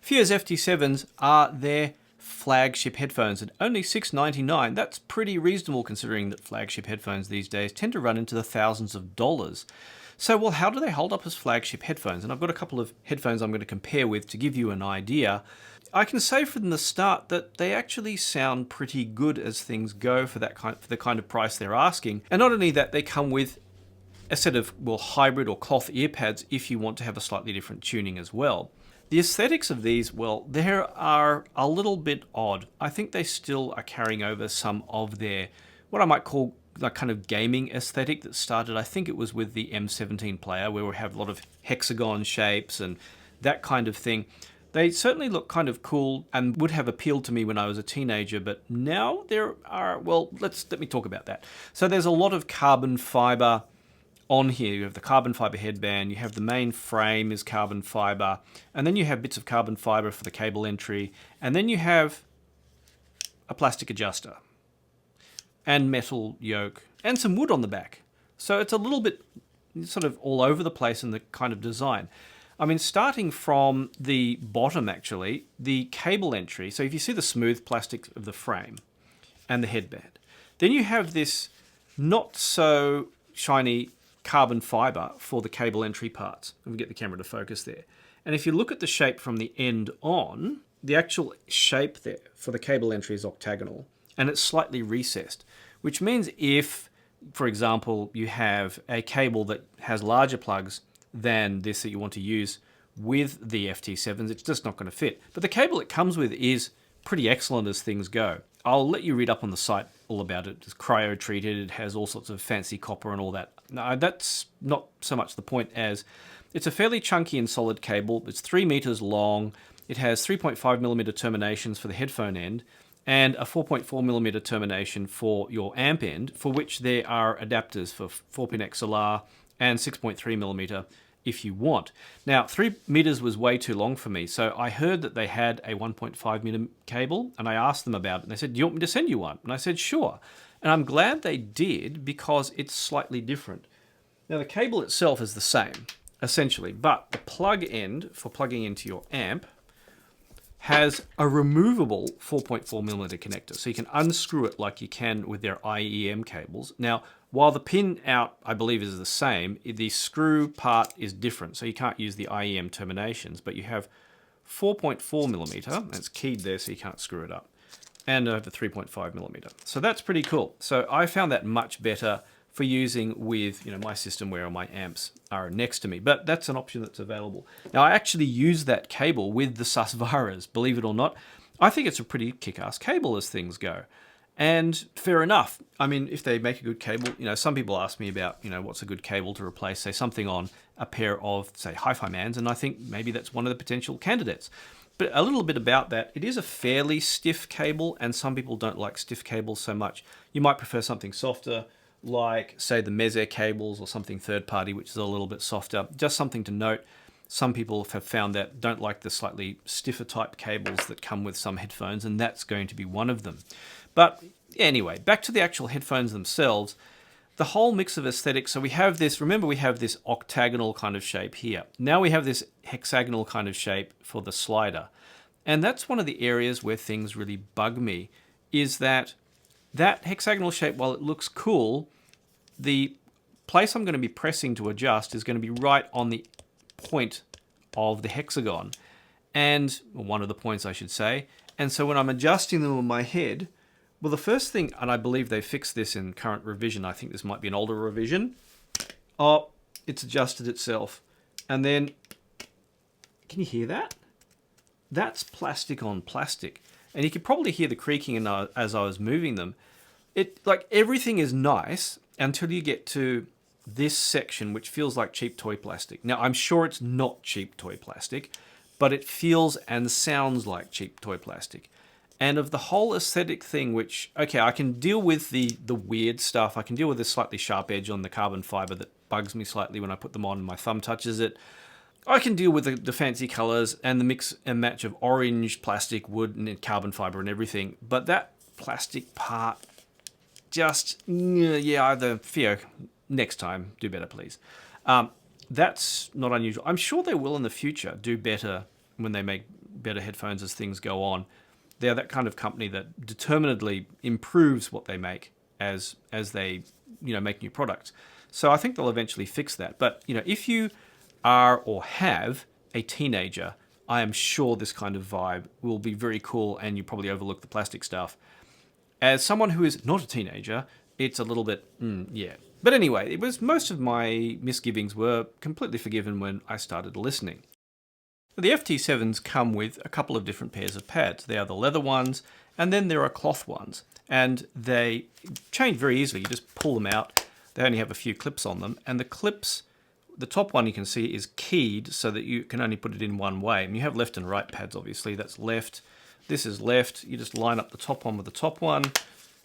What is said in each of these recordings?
FiiO's FT7s are their flagship headphones at only $699. That's pretty reasonable considering that flagship headphones these days tend to run into the thousands of dollars. So, well, how do they hold up as flagship headphones? And I've got a couple of headphones I'm going to compare with to give you an idea. I can say from the start that they actually sound pretty good as things go for the kind of price they're asking. And not only that, they come with a set of, well, hybrid or cloth ear pads if you want to have a slightly different tuning as well. The aesthetics of these, well, they are a little bit odd. I think they still are carrying over some of their, what I might call the kind of gaming aesthetic that started, I think it was with the M17 player, where we have a lot of hexagon shapes and that kind of thing. They certainly look kind of cool and would have appealed to me when I was a teenager, but now there are, well, let me talk about that. So there's a lot of carbon fiber on here. You have the carbon fiber headband, you have the main frame is carbon fiber, and then you have bits of carbon fiber for the cable entry, and then you have a plastic adjuster and metal yoke and some wood on the back. So it's a little bit sort of all over the place in the kind of design. I mean, starting from the bottom actually, the cable entry, so if you see the smooth plastic of the frame and the headband, then you have this not so shiny carbon fiber for the cable entry parts. Let me get the camera to focus there. And if you look at the shape from the end on, the actual shape there for the cable entry is octagonal and it's slightly recessed, which means if, for example, you have a cable that has larger plugs than this that you want to use with the FT7s, it's just not going to fit. But the cable it comes with is pretty excellent as things go. I'll let you read up on the site all about it. It's cryo-treated, it has all sorts of fancy copper and all that. No, that's not so much the point as it's a fairly chunky and solid cable. It's 3 meters long. It has 3.5mm terminations for the headphone end and a 4.4mm termination for your amp end, for which there are adapters for 4-pin XLR and 6.3mm if you want. Now, 3 meters was way too long for me, so I heard that they had a 1.5mm cable, and I asked them about it, and they said, "Do you want me to send you one?" And I said, "Sure." And I'm glad they did, because it's slightly different. Now, the cable itself is the same, essentially, but the plug end for plugging into your amp has a removable 4.4mm connector, so you can unscrew it like you can with their IEM cables. Now, while the pin out, I believe, is the same, the screw part is different, so you can't use the IEM terminations, but you have 4.4mm, and it's keyed there so you can't screw it up, and over 3.5mm. So that's pretty cool. So I found that much better for using with, you know, my system where all my amps are next to me, but that's an option that's available. Now, I actually use that cable with the Susvaras, believe it or not. I think it's a pretty kick-ass cable as things go. And fair enough. I mean, if they make a good cable, you know, some people ask me about, you know, what's a good cable to replace, say, something on a pair of, say, Hi-Fi Mans, and I think maybe that's one of the potential candidates. But a little bit about that, it is a fairly stiff cable, and some people don't like stiff cables so much. You might prefer something softer, like, say, the Meze cables or something third-party, which is a little bit softer. Just something to note. Some people have found that don't like the slightly stiffer type cables that come with some headphones, and that's going to be one of them. But anyway, back to the actual headphones themselves. The whole mix of aesthetics. So we have this, remember we have this octagonal kind of shape here. Now we have this hexagonal kind of shape for the slider. And that's one of the areas where things really bug me, is that hexagonal shape, while it looks cool, the place I'm going to be pressing to adjust is going to be right on the point of the hexagon, and one of the points I should say. And so when I'm adjusting them on my head, well, the first thing, and I believe they fixed this in current revision, I think this might be an older revision, oh, it's adjusted itself. And then, can you hear that? That's plastic on plastic. And you could probably hear the creaking as I was moving them. Like, everything is nice until you get to this section, which feels like cheap toy plastic. Now, I'm sure it's not cheap toy plastic, but it feels and sounds like cheap toy plastic. And of the whole aesthetic thing, which, okay, I can deal with the weird stuff. I can deal with this slightly sharp edge on the carbon fiber that bugs me slightly when I put them on and my thumb touches it. I can deal with the fancy colors and the mix and match of orange, plastic, wood, and carbon fiber and everything. But that plastic part, just, yeah, either FiiO, next time, do better, please. That's not unusual. I'm sure they will in the future do better when they make better headphones as things go on. They're that kind of company that determinedly improves what they make as they make new products. So I think they'll eventually fix that. But if you are or have a teenager, I am sure this kind of vibe will be very cool, and you probably overlook the plastic stuff. As someone who is not a teenager, it's a little bit, yeah. But anyway, most of my misgivings were completely forgiven when I started listening. The FT7s come with a couple of different pairs of pads. They are the leather ones, and then there are cloth ones. And they change very easily. You just pull them out. They only have a few clips on them. And the clips, the top one you can see is keyed so that you can only put it in one way. And you have left and right pads, obviously. That's left. This is left. You just line up the top one with the top one,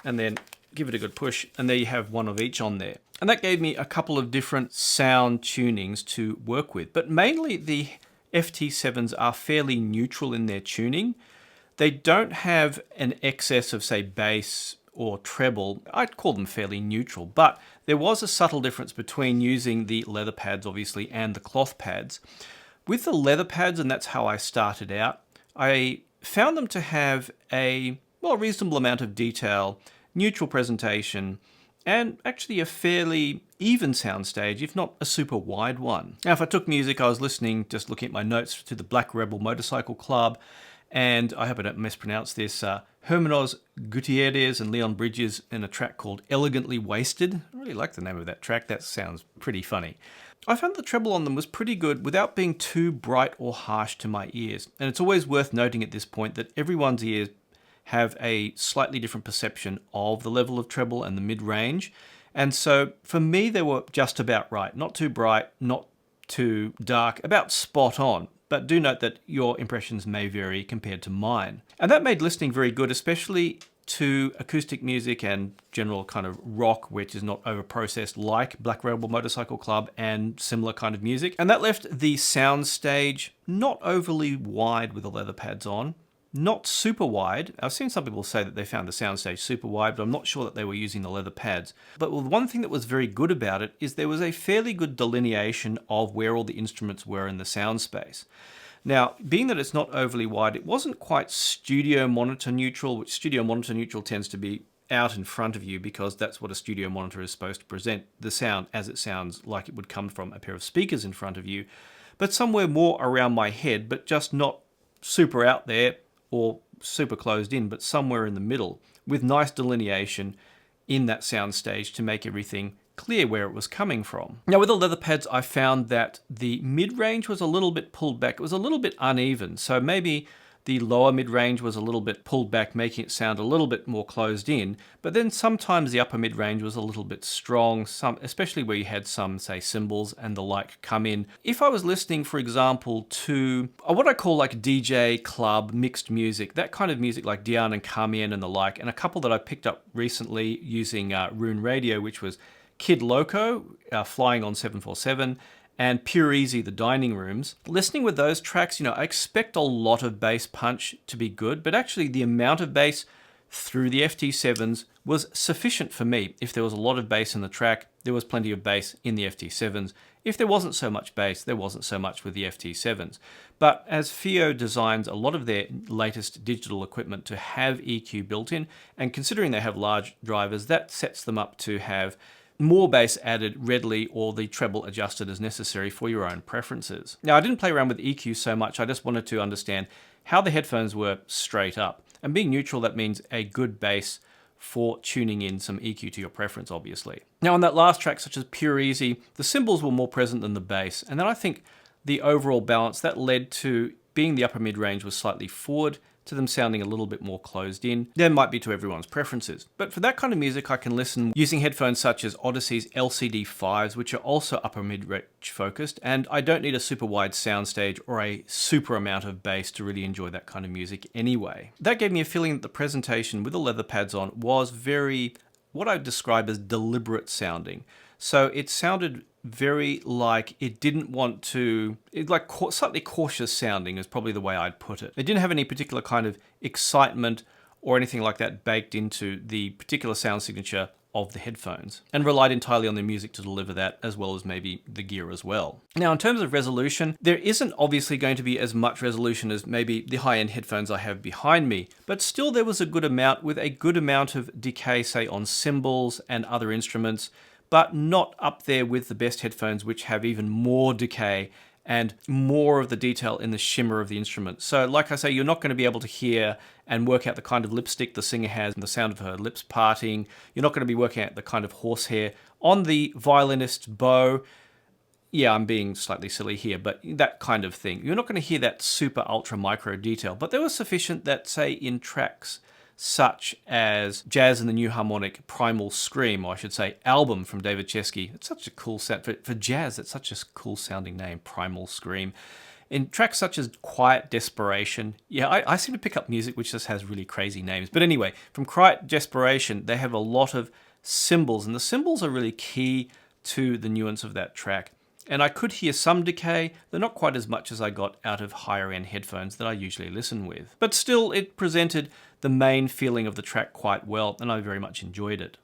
and then give it a good push. And there you have one of each on there. And that gave me a couple of different sound tunings to work with. But mainly the FT7s are fairly neutral in their tuning. They don't have an excess of, say, bass or treble. I'd call them fairly neutral, but there was a subtle difference between using the leather pads, obviously, and the cloth pads. With the leather pads, and that's how I started out, I found them to have a reasonable amount of detail, neutral presentation, and actually a fairly even soundstage, if not a super wide one. Now, if I took music, I was listening, just looking at my notes, to the Black Rebel Motorcycle Club, and I hope I don't mispronounce this, Hermanos Gutierrez and Leon Bridges in a track called Elegantly Wasted. I really like the name of that track. That sounds pretty funny. I found the treble on them was pretty good without being too bright or harsh to my ears. And it's always worth noting at this point that everyone's ears have a slightly different perception of the level of treble and the mid-range. And so for me, they were just about right. Not too bright, not too dark, about spot on. But do note that your impressions may vary compared to mine. And that made listening very good, especially to acoustic music and general kind of rock, which is not over-processed like Black Rebel Motorcycle Club and similar kind of music. And that left the sound stage not overly wide with the leather pads on. Not super wide. I've seen some people say that they found the soundstage super wide, but I'm not sure that they were using the leather pads. But one thing that was very good about it is there was a fairly good delineation of where all the instruments were in the sound space. Now, being that it's not overly wide, it wasn't quite studio monitor neutral, which studio monitor neutral tends to be out in front of you because that's what a studio monitor is supposed to present, the sound as it sounds like it would come from a pair of speakers in front of you, but somewhere more around my head, but just not super out there or super closed in, but somewhere in the middle with nice delineation in that sound stage to make everything clear where it was coming from. Now with the leather pads, I found that the mid-range was a little bit pulled back. It was a little bit uneven. So maybe the lower mid-range was a little bit pulled back, making it sound a little bit more closed in. But then sometimes the upper mid-range was a little bit strong, especially where you had some, say, cymbals and the like come in. If I was listening, for example, to what I call like DJ, club, mixed music, that kind of music like Diane and Carmien and the like, and a couple that I picked up recently using Rune Radio, which was Kid Loco, Flying on 747, and Pure Easy, The Dining Rooms. Listening with those tracks, I expect a lot of bass punch to be good, but actually the amount of bass through the FT7s was sufficient for me. If there was a lot of bass in the track, there was plenty of bass in the FT7s. If there wasn't so much bass, there wasn't so much with the FT7s. But as FiiO designs a lot of their latest digital equipment to have EQ built in, and considering they have large drivers, that sets them up to have more bass added readily or the treble adjusted as necessary for your own preferences. Now, I didn't play around with EQ so much. I just wanted to understand how the headphones were straight up. And being neutral, that means a good bass for tuning in some EQ to your preference, obviously. Now, on that last track, such as Pure Easy, the cymbals were more present than the bass. And then I think the overall balance, that led to being the upper mid-range was slightly forward, to them sounding a little bit more closed in. That might be to everyone's preferences. But for that kind of music, I can listen using headphones such as Odyssey's LCD5s, which are also upper mid-range focused, and I don't need a super wide soundstage or a super amount of bass to really enjoy that kind of music anyway. That gave me a feeling that the presentation with the leather pads on was very, what I'd describe as deliberate sounding. So it sounded very like it didn't want to, like slightly cautious sounding is probably the way I'd put it. It didn't have any particular kind of excitement or anything like that baked into the particular sound signature of the headphones and relied entirely on the music to deliver that, as well as maybe the gear as well. Now, in terms of resolution, there isn't obviously going to be as much resolution as maybe the high-end headphones I have behind me, but still there was a good amount, with a good amount of decay, say on cymbals and other instruments, but not up there with the best headphones, which have even more decay and more of the detail in the shimmer of the instrument. So like I say, you're not going to be able to hear and work out the kind of lipstick the singer has and the sound of her lips parting. You're not going to be working out the kind of horsehair on the violinist's bow. Yeah, I'm being slightly silly here, but that kind of thing. You're not going to hear that super ultra micro detail, but there was sufficient that, say, in tracks such as Jazz and the New Harmonic Primal Scream, or I should say album from David Chesky. It's such a cool sound. For jazz, it's such a cool sounding name, Primal Scream. In tracks such as Quiet Desperation, yeah, I seem to pick up music which just has really crazy names. But anyway, from Quiet Desperation, they have a lot of cymbals, and the cymbals are really key to the nuance of that track. And I could hear some decay, though not quite as much as I got out of higher end headphones that I usually listen with. But still, it presented the main feeling of the track quite well, and I very much enjoyed it.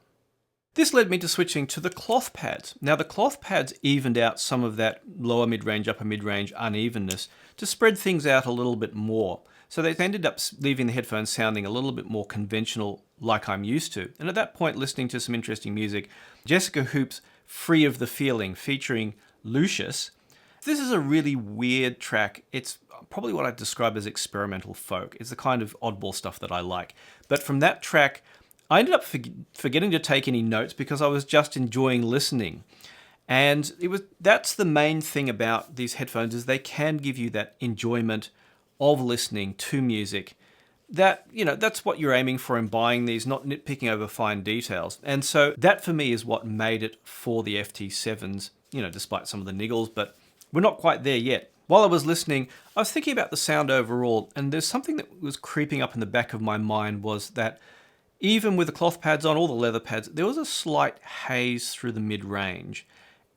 This led me to switching to the cloth pads. Now, the cloth pads evened out some of that lower mid-range, upper mid-range unevenness to spread things out a little bit more. So they ended up leaving the headphones sounding a little bit more conventional, like I'm used to. And at that point, listening to some interesting music, Jessica Hoop's Free of the Feeling, featuring Lucius. This is a really weird track. It's probably what I'd describe as experimental folk. It's the kind of oddball stuff that I like. But from that track, I ended up forgetting to take any notes because I was just enjoying listening. And that's the main thing about these headphones, is they can give you that enjoyment of listening to music. That, that's what you're aiming for in buying these, not nitpicking over fine details. And so that for me is what made it for the FT7s, despite some of the niggles, but we're not quite there yet. While I was listening, I was thinking about the sound overall, and there's something that was creeping up in the back of my mind, was that even with the cloth pads on, all the leather pads, there was a slight haze through the mid-range.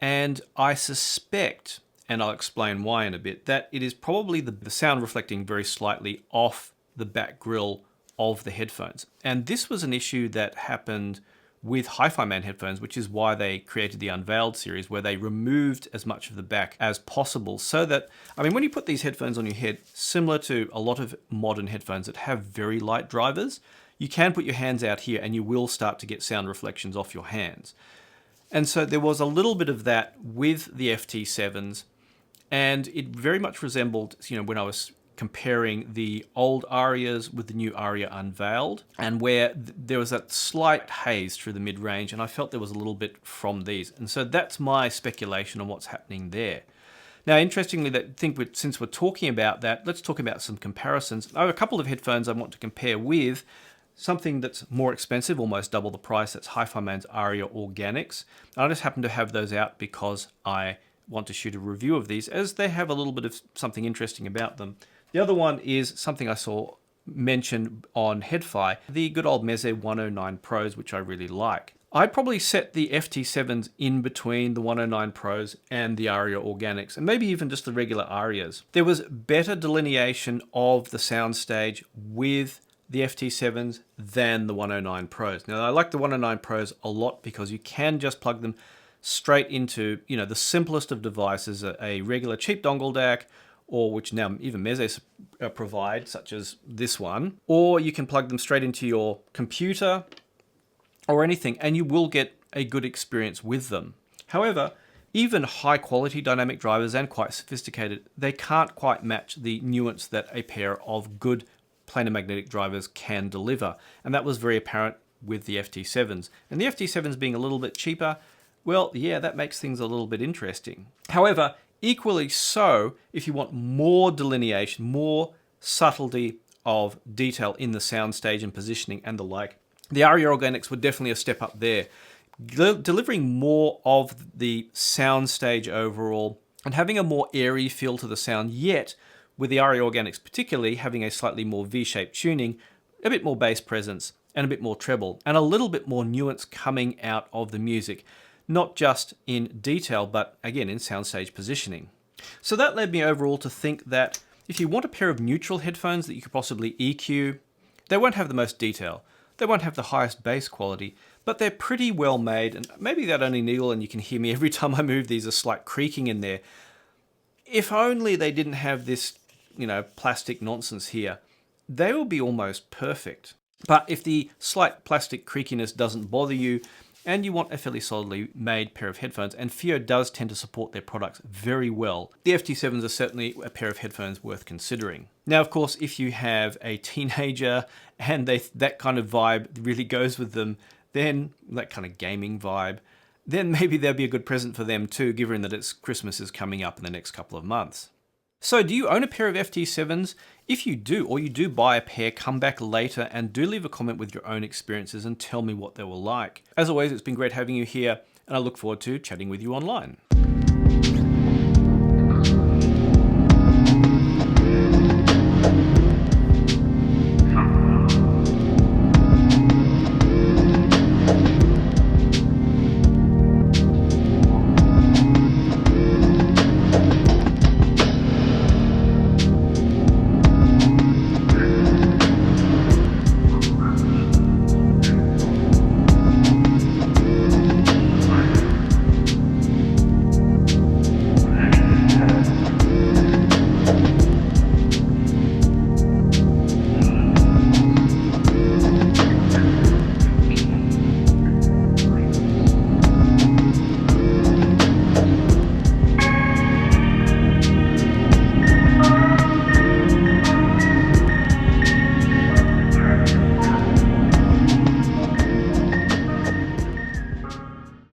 And I suspect, and I'll explain why in a bit, that it is probably the sound reflecting very slightly off the back grille of the headphones. And this was an issue that happened with Hi-Fi Man headphones, which is why they created the Unveiled series, where they removed as much of the back as possible, so that, when you put these headphones on your head, similar to a lot of modern headphones that have very light drivers, you can put your hands out here and you will start to get sound reflections off your hands. And so there was a little bit of that with the FT7s, and it very much resembled, when I was comparing the old Aryas with the new Arya Unveiled, and where there was that slight haze through the mid-range, and I felt there was a little bit from these. And so that's my speculation on what's happening there. Now, interestingly, since we're talking about that, let's talk about some comparisons. I have a couple of headphones I want to compare with something that's more expensive, almost double the price. That's Hi-Fi Man's Arya Organics. I just happen to have those out because I want to shoot a review of these, as they have a little bit of something interesting about them. The other one is something I saw mentioned on HeadFi, the good old Meze 109 Pros, which I really like. I'd probably set the FT7s in between the 109 Pros and the Arya Organics, and maybe even just the regular Aryas. There was better delineation of the soundstage with the FT7s than the 109 Pros. Now, I like the 109 Pros a lot because you can just plug them straight into, the simplest of devices, a regular cheap dongle DAC, or which now even Meze provide, such as this one, or you can plug them straight into your computer or anything, and you will get a good experience with them. However, even high quality dynamic drivers and quite sophisticated, they can't quite match the nuance that a pair of good planar magnetic drivers can deliver. And that was very apparent with the FT7s. And the FT7s being a little bit cheaper, well, yeah, that makes things a little bit interesting. However, equally so, if you want more delineation, more subtlety of detail in the soundstage and positioning and the like, the Arya Organics were definitely a step up there, delivering more of the soundstage overall and having a more airy feel to the sound, yet with the Arya Organics particularly having a slightly more V-shaped tuning, a bit more bass presence and a bit more treble, and a little bit more nuance coming out of the music, not just in detail, but again in soundstage positioning. So that led me overall to think that if you want a pair of neutral headphones that you could possibly EQ, they won't have the most detail, they won't have the highest bass quality, but they're pretty well made, and maybe that only niggle, and you can hear me every time I move these, a slight creaking in there. If only they didn't have this, plastic nonsense here, they will be almost perfect. But if the slight plastic creakiness doesn't bother you, and you want a fairly solidly made pair of headphones, and FiiO does tend to support their products very well, the FT7s are certainly a pair of headphones worth considering. Now, of course, if you have a teenager and that kind of vibe really goes with them, then that kind of gaming vibe, then maybe there'll be a good present for them too, given that Christmas is coming up in the next couple of months. So do you own a pair of FT7s? If you do, or you do buy a pair, come back later and do leave a comment with your own experiences and tell me what they were like. As always, it's been great having you here, and I look forward to chatting with you online.